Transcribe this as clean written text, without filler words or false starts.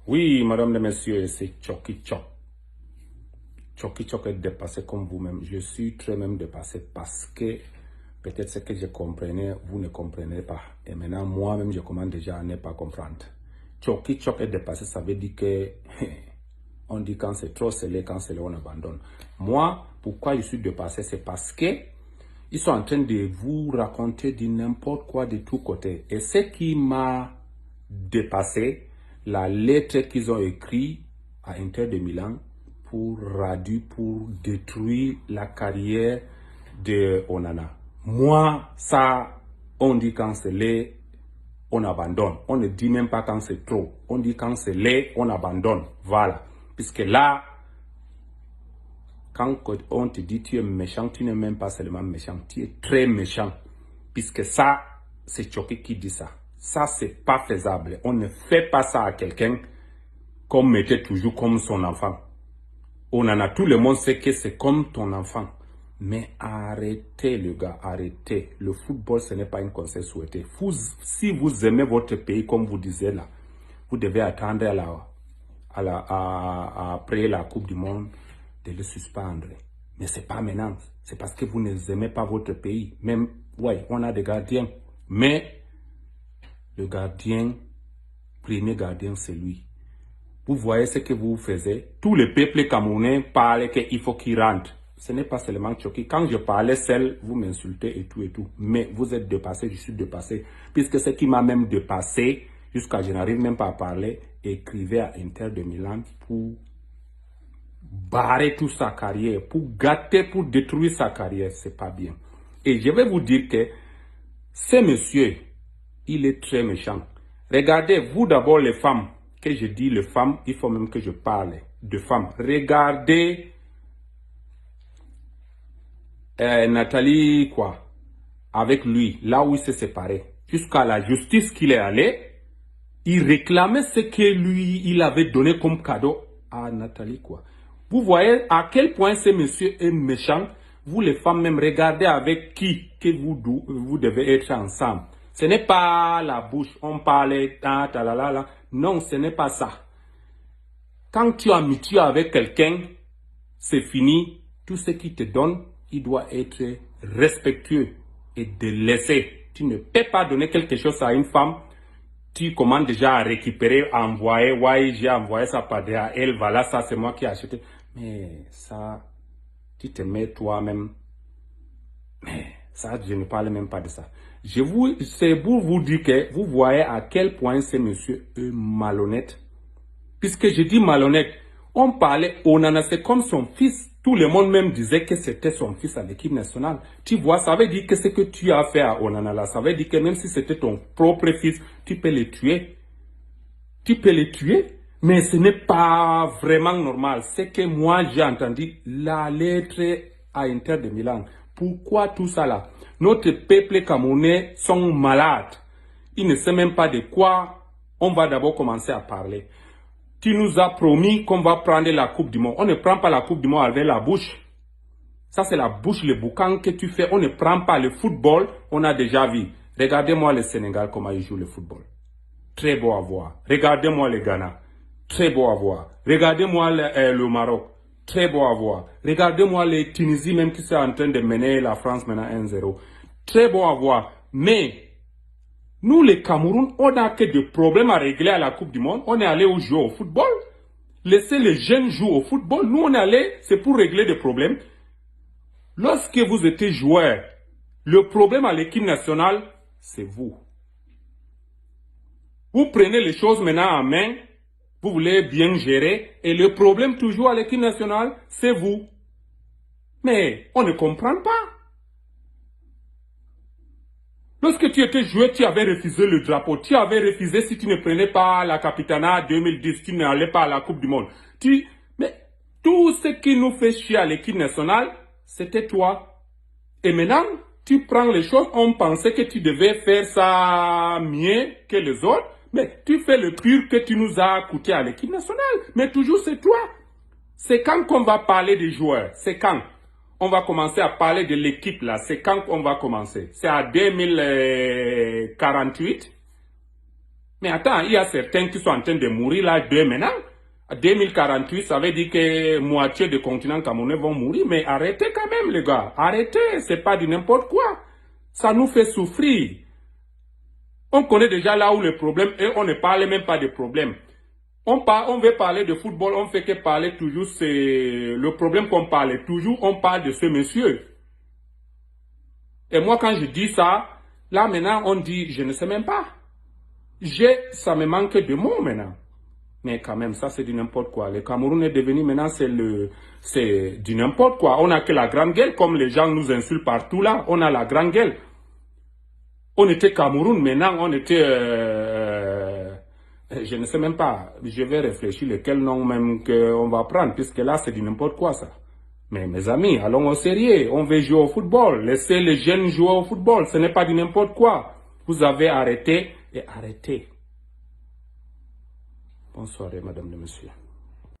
Oui, madame et messieurs, c'est Choki Chok. Choki Chok est dépassé comme vous-même. Je suis très même dépassé parce que peut-être ce que je comprenais, vous ne comprenez pas. Et maintenant, moi-même, je commence déjà à ne pas comprendre. Choki Chok est dépassé, ça veut dire que on dit quand c'est trop scellé, quand c'est là, on abandonne. Moi, pourquoi je suis dépassé, c'est parce que ils sont en train de vous raconter du n'importe quoi de tous côtés. Et ce qui m'a dépassé, la lettre qu'ils ont écrite à Inter de Milan pour détruire la carrière de Onana. Moi, ça, on dit quand c'est laid, on abandonne. On ne dit même pas quand c'est trop. On dit quand c'est laid, on abandonne. Voilà. Puisque là, quand on te dit tu es méchant, tu n'es même pas seulement méchant, tu es très méchant. Puisque ça, c'est Choki qui dit ça. Ça, c'est pas faisable. On ne fait pas ça à quelqu'un qu'on mettait toujours comme son enfant. On en a, tout le monde sait que c'est comme ton enfant. Mais arrêtez, les gars, arrêtez. Le football, ce n'est pas un conseil souhaité. Si vous aimez votre pays, comme vous disiez là, vous devez attendre après la Coupe du Monde de le suspendre. Mais ce n'est pas maintenant. C'est parce que vous n'aimez pas votre pays. Même, ouais, on a des gardiens. Mais le gardien, premier gardien, c'est lui. Vous voyez ce que vous faisiez. Tout le peuple camerounais parle qu'il faut qu'il rentre. Ce n'est pas seulement Choki. Quand je parlais seul, vous m'insultez et tout et tout. Mais vous êtes dépassé, je suis dépassé. Puisque ce qui m'a même dépassé, jusqu'à je n'arrive même pas à parler, écrivait à Inter de Milan pour barrer toute sa carrière, pour gâter, pour détruire sa carrière. C'est pas bien. Et je vais vous dire que ce monsieur, il est très méchant. Regardez, vous d'abord les femmes, que je dis les femmes, il faut même que je parle de femmes. Regardez Nathalie, quoi, avec lui, là où il s'est séparé. Jusqu'à la justice qu'il est allé, il réclamait ce que lui, il avait donné comme cadeau à Nathalie, quoi. Vous voyez à quel point ce monsieur est méchant. Vous les femmes même, regardez avec qui que vous devez être ensemble. Ce n'est pas la bouche, on parlait, non, ce n'est pas ça. Quand tu as amitié avec quelqu'un, c'est fini. Tout ce qu'il te donne, il doit être respectueux et de laisser. Tu ne peux pas donner quelque chose à une femme. Tu commences déjà à récupérer, à envoyer. Ouais, j'ai envoyé ça par derrière elle. Voilà, ça c'est moi qui ai acheté. Mais ça, tu te mets toi-même. Mais ça, je ne parle même pas de ça. C'est pour vous dire que vous voyez à quel point ce monsieur est malhonnête. Puisque je dis malhonnête, on parlait, Onana, c'est comme son fils. Tout le monde même disait que c'était son fils à l'équipe nationale. Tu vois, ça veut dire que ce que tu as fait à Onana là, ça veut dire que même si c'était ton propre fils, tu peux le tuer. Tu peux le tuer, mais ce n'est pas vraiment normal. C'est que moi, j'ai entendu la lettre à Inter de Milan. Pourquoi tout ça là? Notre peuple camerounais sont malades. Ils ne savent même pas de quoi on va d'abord commencer à parler. Tu nous as promis qu'on va prendre la Coupe du Monde. On ne prend pas la Coupe du Monde avec la bouche. Ça, c'est la bouche, le boucan que tu fais. On ne prend pas le football. On a déjà vu. Regardez-moi le Sénégal, comment ils jouent le football. Très beau à voir. Regardez-moi le Ghana. Très beau à voir. Regardez-moi le Maroc. Très beau à voir. Regardez-moi les Tunisie, même qui sont en train de mener la France maintenant 1-0. Très beau à voir. Mais nous, les Cameroun, on n'a que des problèmes à régler à la Coupe du Monde. On est allé jouer au football. Laissez les jeunes jouer au football. Nous, on est allé, c'est pour régler des problèmes. Lorsque vous étiez joueur, le problème à l'équipe nationale, c'est vous. Vous prenez les choses maintenant en main. Vous voulez bien gérer. Et le problème toujours à l'équipe nationale, c'est vous. Mais on ne comprend pas. Lorsque tu étais joueur, tu avais refusé le drapeau. Tu avais refusé si tu ne prenais pas la Capitana 2010, tu n'allais pas à la Coupe du Monde. Mais tout ce qui nous fait chier à l'équipe nationale, c'était toi. Et maintenant, tu prends les choses, on pensait que tu devais faire ça mieux que les autres. Mais tu fais le pur que tu nous as coûté à l'équipe nationale. Mais toujours c'est toi. C'est quand qu'on va parler des joueurs. C'est quand on va commencer à parler de l'équipe là. C'est quand on va commencer. C'est à 2048. Mais attends, il y a certains qui sont en train de mourir là, maintenant. 2048, ça veut dire que moitié du continent camerounais vont mourir. Mais arrêtez quand même, les gars. Arrêtez, c'est pas du n'importe quoi. Ça nous fait souffrir. On connaît déjà là où le problème est, on ne parle même pas de problème. On veut parler de football, on fait que parler toujours, c'est le problème qu'on parle. Toujours, on parle de ce monsieur. Et moi, quand je dis ça, là maintenant, on dit, je ne sais même pas. Ça me manque de mots maintenant. Mais quand même, ça c'est du n'importe quoi. Le Cameroun est devenu maintenant, c'est du n'importe quoi. On a que la grande gueule, comme les gens nous insultent partout là. On a la grande gueule. On était Cameroun, maintenant on était... je ne sais même pas. Je vais réfléchir lequel nom même qu'on va prendre, puisque là c'est du n'importe quoi ça. Mais mes amis, allons au sérieux. On veut jouer au football. Laissez les jeunes jouer au football. Ce n'est pas du n'importe quoi. Vous avez arrêté et arrêté. Bonsoir, madame et monsieur.